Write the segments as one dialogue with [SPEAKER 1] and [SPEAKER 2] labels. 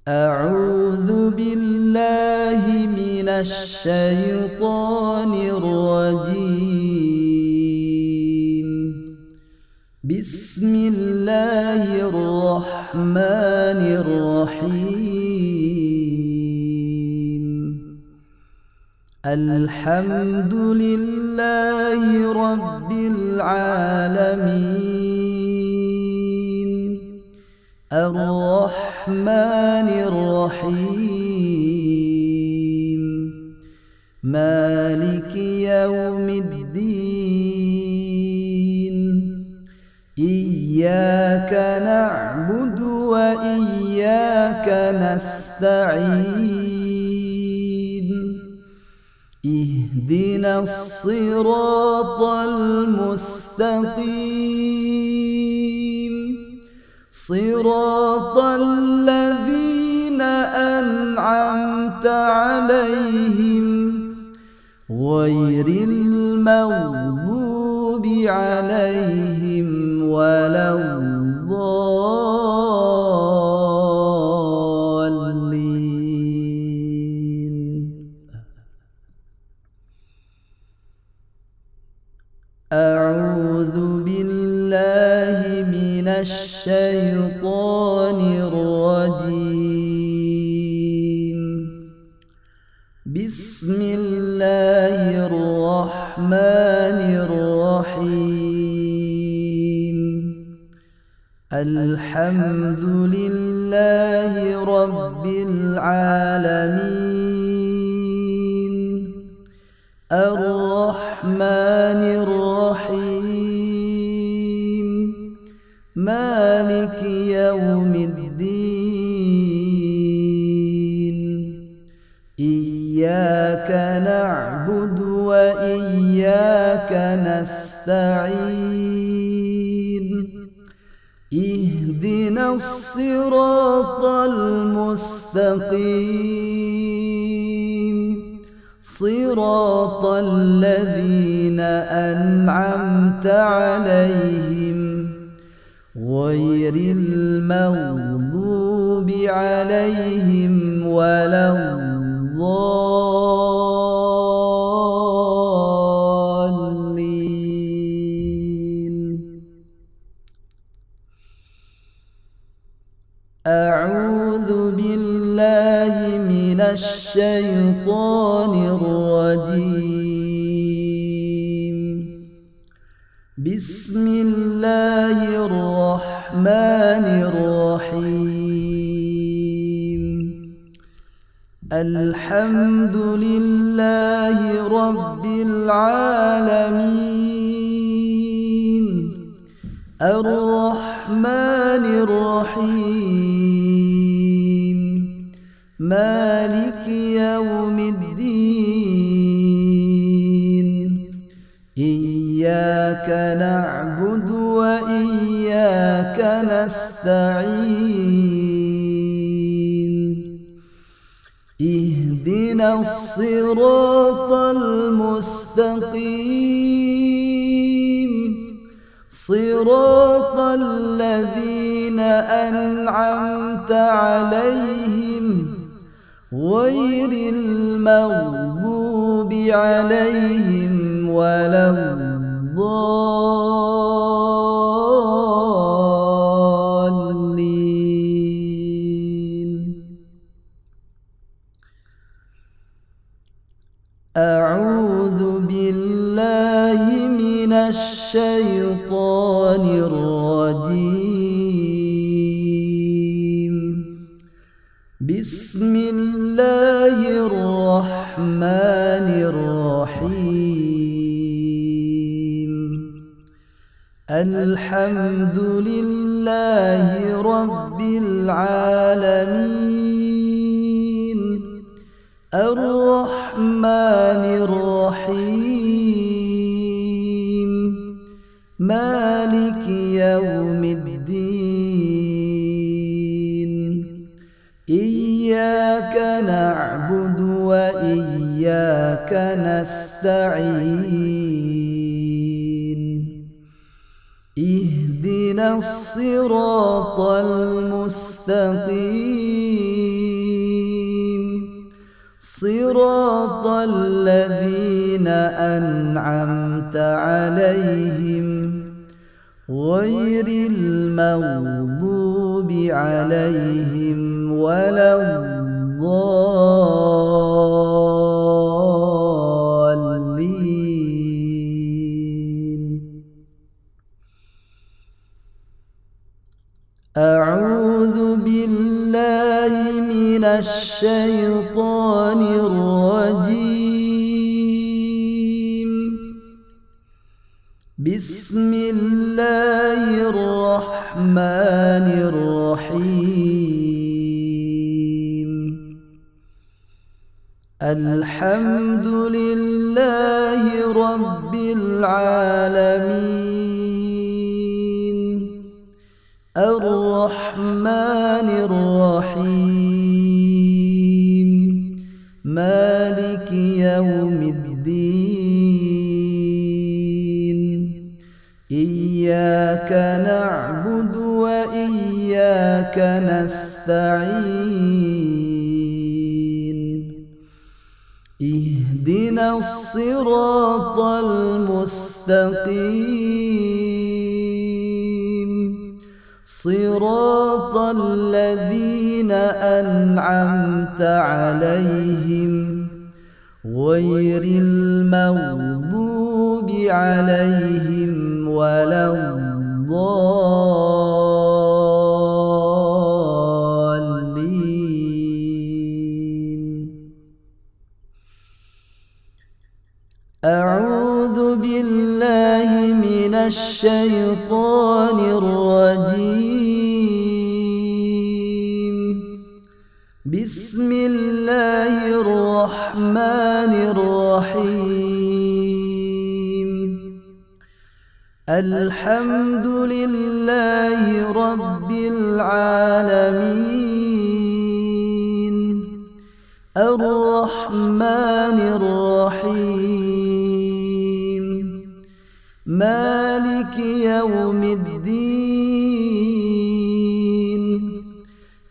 [SPEAKER 1] أعوذ بالله من الشيطان الرجيم. بسم الله الرحمن الرحيم. الحمد لله رب العالمين. الرحمن الرحيم. مالك يوم الدين. إياك نعبد وإياك نستعين. اهدنا الصراط المستقيم. صراط الذين أنعمت عليهم غير المغضوب عليهم ولا الضالين. أعوذ بالله من الشيطان الرجيم. بسم الله الرحمن الرحيم. الحمد لله رب العالمين. الرحمن الرحيم. مالك يوم الدين. إياك نعبد وإياك نستعين. اهدنا الصراط المستقيم. صراط الذين أنعمت عليهم غير المغضوب عليهم ولا الضالين. أعوذ بالله من الشيطان الرجيم. بسم الله الرحمن الرحيم. الحمد لله رب العالمين. الرحمن الرحيم. مالك يوم الدين. إياك نعبد وإياك نستعين. اهدنا الصراط المستقيم. صراط الذين أنعمت عليهم غير المغضوب عليهم ولا الضالين. أعوذ بالله من الشيطان الرجيم. بسم الله الرحمن الرحيم. الحمد لله رب العالمين. الرحمن الرحيم. مالك يوم الدين. إياك نعبد وإياك نستعين. اهدنا الصراط المستقيم. صراط الذين أنعمت عليهم غير المغضوب عليهم ولا الضالين. أعوذ بالله من الشيطان الرجيم. بسم الله الرحمن الرحيم. الحمد لله رب العالمين الرحمن الرحيم مالك يوم الدين. إياك نعبد وإياك نستعين. اهدنا الصراط المستقيم صراط الذين أنعمت عليهم غير المغضوب عليهم ولا الضالين. أعوذ بالله من الشيطان الرجيم. بسم الله الرحمن الرحيم. الحمد لله رب العالمين الرحمن الرحيم مالك يوم الدين.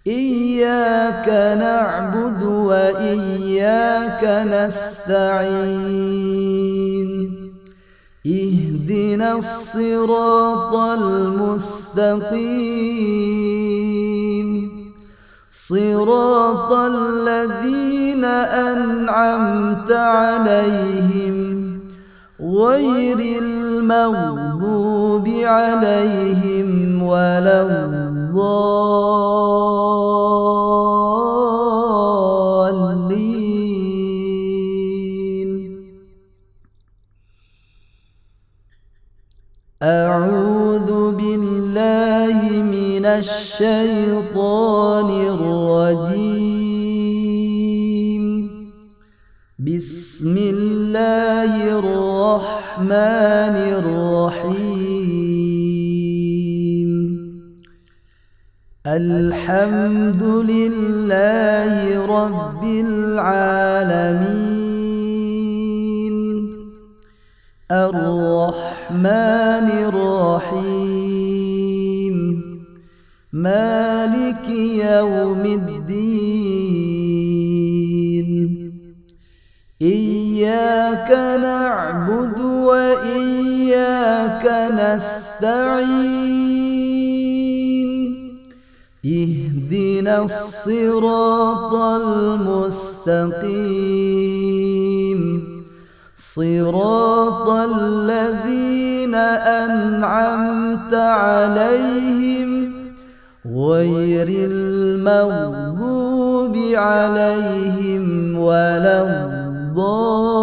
[SPEAKER 1] إياك نعبد وإياك نستعين. اهدنا الصراط المستقيم صراط الذين أنعمت عليهم غير المغضوب عليهم ولا الضالين. أعوذ بالله من الشيطان الرجيم. بسم الله الرحمن الرحيم. الحمد لله رب العالمين الرحمن الرحيم مالك يوم الدين. إياك نعبد وإياك نستعين. اهدنا الصراط المستقيم صراط الذين أنعمت عليهم غير المغضوب عليهم ولا الضالين.